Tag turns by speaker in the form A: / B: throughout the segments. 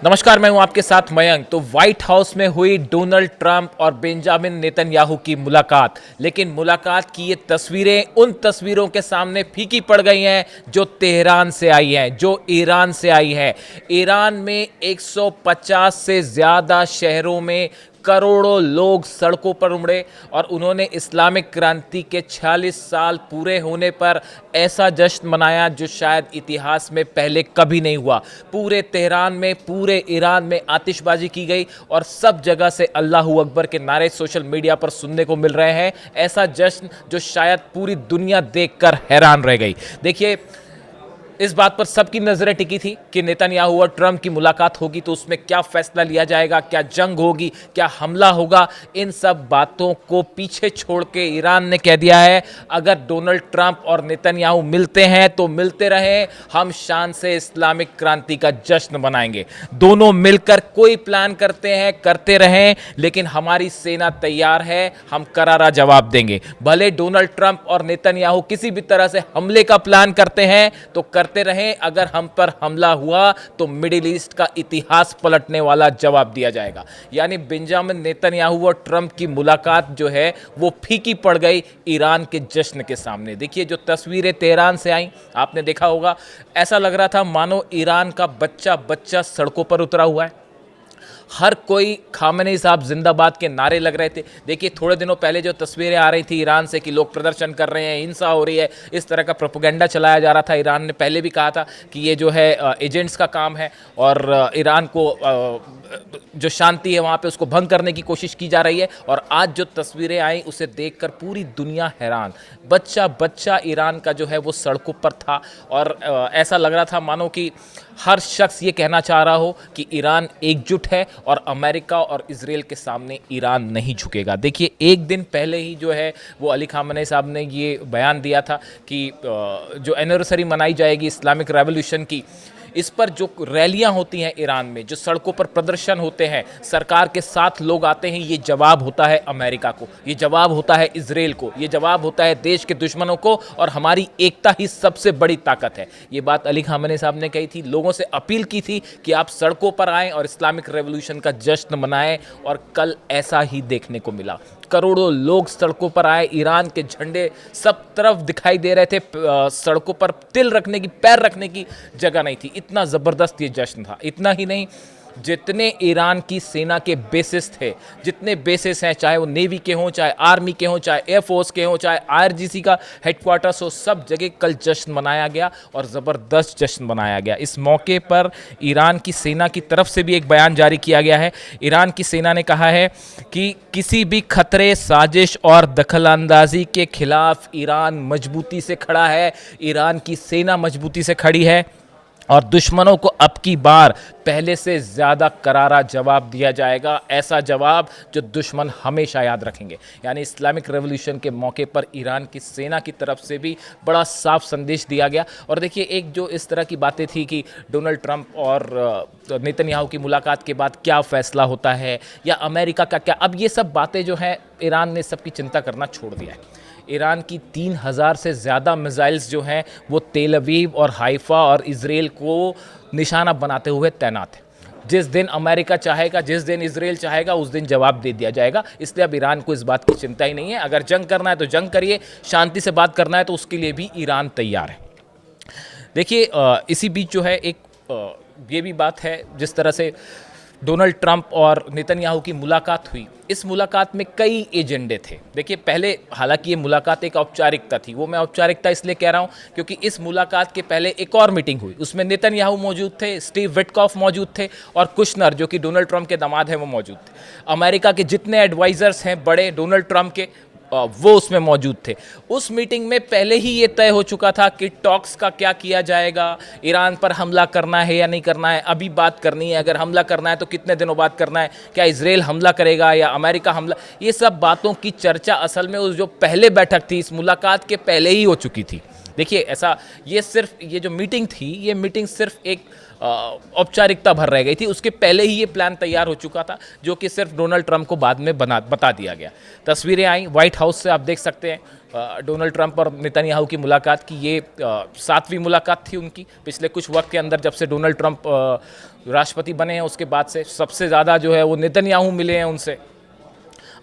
A: नमस्कार, मैं हूं आपके साथ मयंक। तो व्हाइट हाउस में हुई डोनाल्ड ट्रंप और बेंजामिन नेतन्याहू की मुलाकात, लेकिन मुलाकात की ये तस्वीरें उन तस्वीरों के सामने फीकी पड़ गई हैं जो तेहरान से आई हैं, जो ईरान से आई है। ईरान में 150 से ज़्यादा शहरों में करोड़ों लोग सड़कों पर उमड़े और उन्होंने इस्लामिक क्रांति के 46 साल पूरे होने पर ऐसा जश्न मनाया जो शायद इतिहास में पहले कभी नहीं हुआ। पूरे तेहरान में, पूरे ईरान में आतिशबाजी की गई और सब जगह से अल्लाहू अकबर के नारे सोशल मीडिया पर सुनने को मिल रहे हैं। ऐसा जश्न जो शायद पूरी दुनिया देखकर हैरान रह गई। देखिए, इस बात पर सबकी नजरें टिकी थी कि नेतन्याहू और ट्रंप की मुलाकात होगी तो उसमें क्या फैसला लिया जाएगा, क्या जंग होगी, क्या हमला होगा। इन सब बातों को पीछे छोड़ के ईरान ने कह दिया है, अगर डोनाल्ड ट्रंप और नेतन्याहू मिलते हैं तो मिलते रहें, हम शान से इस्लामिक क्रांति का जश्न मनाएंगे। दोनों मिलकर कोई प्लान करते हैं, करते रहें, लेकिन हमारी सेना तैयार है, हम करारा जवाब देंगे। भले डोनाल्ड ट्रंप और नेतन्याहू किसी भी तरह से हमले का प्लान करते हैं तो करते रहें, अगर हम पर हमला हुआ तो मिडिल ईस्ट का इतिहास पलटने वाला जवाब दिया जाएगा। यानी बेंजामिन नेतन्याहू और ट्रंप की मुलाकात जो है वो फीकी पड़ गई ईरान के जश्न के सामने। देखिए, जो तस्वीरें तेहरान से आई, आपने देखा होगा, ऐसा लग रहा था मानो ईरान का बच्चा बच्चा सड़कों पर उतरा हुआ है। हर कोई खामेनी साहब जिंदाबाद के नारे लग रहे थे। देखिए, थोड़े दिनों पहले जो तस्वीरें आ रही थी ईरान से कि लोग प्रदर्शन कर रहे हैं, हिंसा हो रही है, इस तरह का प्रोपेगेंडा चलाया जा रहा था। ईरान ने पहले भी कहा था कि ये जो है एजेंट्स का काम है और ईरान को जो शांति है वहाँ पे उसको भंग करने की कोशिश की जा रही है। और आज जो तस्वीरें आई उसे देखकर पूरी दुनिया हैरान। बच्चा बच्चा ईरान का जो है वो सड़कों पर था और ऐसा लग रहा था मानो कि हर शख्स ये कहना चाह रहा हो कि ईरान एकजुट है और अमेरिका और इजराइल के सामने ईरान नहीं झुकेगा। देखिए, एक दिन पहले ही जो है वो अली खामेनी साहब ने ये बयान दिया था कि जो एनिवर्सरी मनाई जाएगी इस्लामिक रेवोल्यूशन की, इस पर जो रैलियां होती हैं ईरान में, जो सड़कों पर प्रदर्शन होते हैं, सरकार के साथ लोग आते हैं, ये जवाब होता है अमेरिका को, ये जवाब होता है इजराइल को, ये जवाब होता है देश के दुश्मनों को और हमारी एकता ही सबसे बड़ी ताकत है। ये बात अली खामेनी साहब ने कही थी, लोगों से अपील की थी कि आप सड़कों पर आएँ और इस्लामिक रेवोल्यूशन का जश्न मनाएं और कल ऐसा ही देखने को मिला। करोड़ों लोग सड़कों पर आए, ईरान के झंडे सब तरफ दिखाई दे रहे थे, सड़कों पर तिल रखने की, पैर रखने की जगह नहीं थी। इतना ज़बरदस्त ये जश्न था। इतना ही नहीं, जितने ईरान की सेना के बेसिस थे, जितने बेसिस हैं, चाहे वो नेवी के हों, चाहे आर्मी के हों, चाहे एयरफोर्स के हों, चाहे आईआरजीसी का हेडक्वार्टर्स हो, सब जगह कल जश्न मनाया गया और ज़बरदस्त जश्न मनाया गया। इस मौके पर ईरान की सेना की तरफ से भी एक बयान जारी किया गया है। ईरान की सेना ने कहा है कि किसी भी खतरे, साजिश और दखलंदाजी के खिलाफ ईरान मजबूती से खड़ा है, ईरान की सेना मजबूती से खड़ी है और दुश्मनों को अब की बार पहले से ज़्यादा करारा जवाब दिया जाएगा। ऐसा जवाब जो दुश्मन हमेशा याद रखेंगे। यानी इस्लामिक रेवोल्यूशन के मौके पर ईरान की सेना की तरफ से भी बड़ा साफ संदेश दिया गया। और देखिए, एक जो इस तरह की बातें थी कि डोनाल्ड ट्रंप और नेतन्याहू की मुलाकात के बाद क्या फ़ैसला होता है या अमेरिका का क्या, अब ये सब बातें जो हैं ईरान ने सबकी चिंता करना छोड़ दिया है। ईरान की 3000 से ज़्यादा मिसाइल्स जो हैं वो तेल अवीव और हाइफा और इजराइल को निशाना बनाते हुए तैनात है। जिस दिन अमेरिका चाहेगा, जिस दिन इजराइल चाहेगा, उस दिन जवाब दे दिया जाएगा। इसलिए अब ईरान को इस बात की चिंता ही नहीं है। अगर जंग करना है तो जंग करिए, शांति से बात करना है तो उसके लिए भी ईरान तैयार है। देखिए, इसी बीच जो है एक ये भी बात है, जिस तरह से डोनाल्ड ट्रंप और नेतन्याहू की मुलाकात हुई, इस मुलाकात में कई एजेंडे थे। देखिए, पहले हालांकि ये मुलाकात एक औपचारिकता थी, वो मैं औपचारिकता इसलिए कह रहा हूँ क्योंकि इस मुलाकात के पहले एक और मीटिंग हुई, उसमें नेतन्याहू मौजूद थे, स्टीव विटकॉफ मौजूद थे और कुशनर जो कि डोनाल्ड ट्रंप के दामाद हैं वो मौजूद थे। अमेरिका के जितने एडवाइजर्स हैं बड़े डोनाल्ड ट्रंप के, वो उसमें मौजूद थे। उस मीटिंग में पहले ही ये तय हो चुका था कि टॉक्स का क्या किया जाएगा, ईरान पर हमला करना है या नहीं करना है, अभी बात करनी है, अगर हमला करना है तो कितने दिनों बाद करना है, क्या इजराइल हमला करेगा या अमेरिका हमला, ये सब बातों की चर्चा असल में उस जो पहले बैठक थी इस मुलाकात के पहले ही हो चुकी थी। देखिए, ऐसा ये जो मीटिंग थी, ये मीटिंग सिर्फ एक औपचारिकता भर रह गई थी। उसके पहले ही ये प्लान तैयार हो चुका था जो कि सिर्फ डोनाल्ड ट्रंप को बाद में बता दिया गया। तस्वीरें आई व्हाइट हाउस से, आप देख सकते हैं डोनाल्ड ट्रंप और नेतन्याहू की मुलाकात की। ये 7वीं मुलाकात थी उनकी पिछले कुछ वक्त के अंदर, जब से डोनाल्ड ट्रंप राष्ट्रपति बने हैं उसके बाद से सबसे ज़्यादा जो है वो नेतन्याहू मिले हैं उनसे।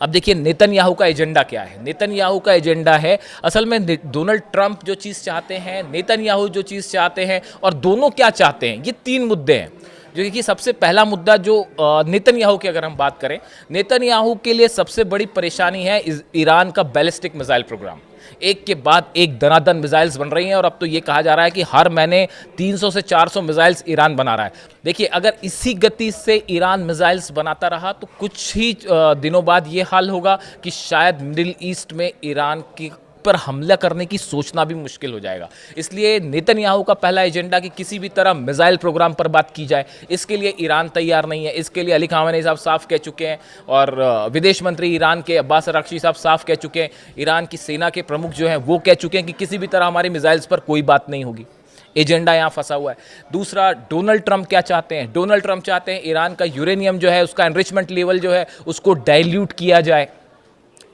A: अब देखिए नेतन्याहू का एजेंडा क्या है। नेतन्याहू का एजेंडा है असल में डोनाल्ड ट्रंप जो चीज़ चाहते हैं, नेतन्याहू जो चीज़ चाहते हैं, और दोनों क्या चाहते हैं, ये 3 मुद्दे हैं। जो कि सबसे पहला मुद्दा जो नेतन्याहू की अगर हम बात करें, नेतन्याहू के लिए सबसे बड़ी परेशानी है ईरान का बैलिस्टिक मिसाइल प्रोग्राम। एक के बाद एक दनादन मिसाइल्स बन रही हैं और अब तो ये कहा जा रहा है कि हर महीने 300 से 400 मिसाइल्स ईरान बना रहा है। देखिए अगर इसी गति से ईरान मिसाइल्स बनाता रहा तो कुछ ही दिनों बाद ये हाल होगा कि शायद मिडिल ईस्ट में ईरान की पर हमला करने की सोचना भी मुश्किल हो जाएगा। इसलिए नेतन्याहू का पहला एजेंडा कि किसी भी तरह मिसाइल प्रोग्राम पर बात की जाए, इसके लिए ईरान तैयार नहीं है। इसके लिए अली खामेनी साहब साफ कह चुके हैं और विदेश मंत्री ईरान के अब्बास अरागची साहब साफ कह चुके हैं। ईरान की सेना के प्रमुख जो हैं वो कह चुके हैं कि किसी भी तरह हमारी मिसाइल्स पर कोई बात नहीं होगी। एजेंडा यहाँ फंसा हुआ है। दूसरा, डोनाल्ड ट्रंप क्या चाहते हैं? डोनाल्ड ट्रंप चाहते हैं ईरान का यूरेनियम जो है उसका एनरिचमेंट लेवल जो है उसको डाइल्यूट किया जाए।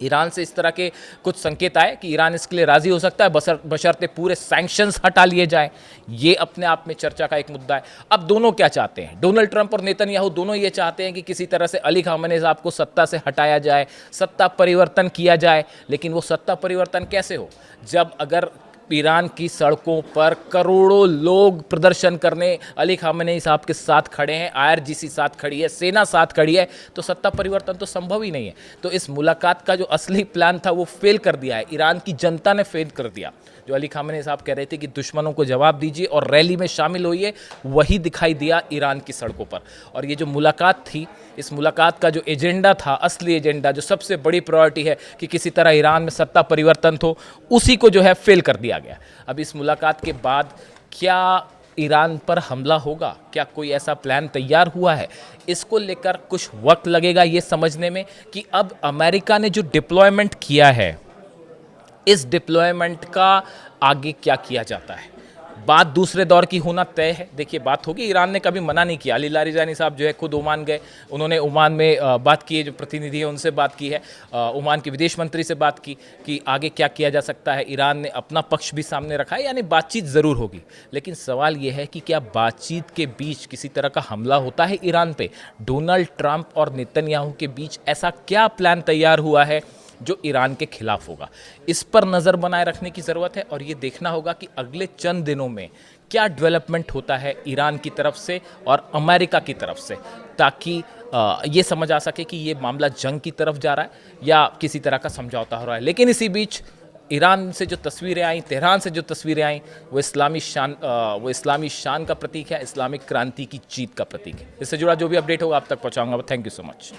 A: ईरान से इस तरह के कुछ संकेत आए कि ईरान इसके लिए राजी हो सकता है बशर्ते पूरे सैंक्शंस हटा लिए जाएं। ये अपने आप में चर्चा का एक मुद्दा है। अब दोनों क्या चाहते हैं? डोनाल्ड ट्रंप और नेतन्याहू दोनों ये चाहते हैं कि किसी तरह से अली खामेनी साहब को सत्ता से हटाया जाए, सत्ता परिवर्तन किया जाए। लेकिन वो सत्ता परिवर्तन कैसे हो जब अगर ईरान की सड़कों पर करोड़ों लोग प्रदर्शन करने अली खामेनी साहब के साथ खड़े हैं, आईआरजीसी साथ खड़ी है, सेना साथ खड़ी है, तो सत्ता परिवर्तन तो संभव ही नहीं है। तो इस मुलाकात का जो असली प्लान था वो फेल कर दिया है, ईरान की जनता ने फेल कर दिया। जो अली खामेनी साहब कह रहे थे कि दुश्मनों को जवाब दीजिए और रैली में शामिल होइए, वही दिखाई दिया ईरान की सड़कों पर। और ये जो मुलाकात थी, इस मुलाकात का जो एजेंडा था, असली एजेंडा जो सबसे बड़ी प्रायोरिटी है कि किसी तरह ईरान में सत्ता परिवर्तन हो, उसी को जो है फेल कर दिया गया। अब इस मुलाकात के बाद क्या ईरान पर हमला होगा? क्या कोई ऐसा प्लान तैयार हुआ है? इसको लेकर कुछ वक्त लगेगा ये समझने में कि अब अमेरिका ने जो डिप्लॉयमेंट किया है, इस डिप्लॉयमेंट का आगे क्या किया जाता है। बात दूसरे दौर की होना तय है। देखिए बात होगी, ईरान ने कभी मना नहीं किया। अली लारिजानी साहब जो है खुद ओमान गए, उन्होंने ओमान में बात की है, जो प्रतिनिधि है उनसे बात की है, ओमान के विदेश मंत्री से बात की कि आगे क्या किया जा सकता है। ईरान ने अपना पक्ष भी सामने रखा है, यानी बातचीत ज़रूर होगी। लेकिन सवाल ये है कि क्या बातचीत के बीच किसी तरह का हमला होता है ईरान पे? डोनाल्ड ट्रंप और नेतन्याहू के बीच ऐसा क्या प्लान तैयार हुआ है जो ईरान के खिलाफ होगा? इस पर नज़र बनाए रखने की ज़रूरत है और ये देखना होगा कि अगले चंद दिनों में क्या डेवलपमेंट होता है ईरान की तरफ से और अमेरिका की तरफ से, ताकि ये समझ आ सके कि ये मामला जंग की तरफ जा रहा है या किसी तरह का समझौता हो रहा है। लेकिन इसी बीच ईरान से जो तस्वीरें आई, तेहरान से जो तस्वीरें आई, वो इस्लामी शान का प्रतीक है, इस्लामिक क्रांति की जीत का प्रतीक है। इससे जुड़ा जो भी अपडेट होगा आप तक पहुँचाऊँगा। Thank you so much.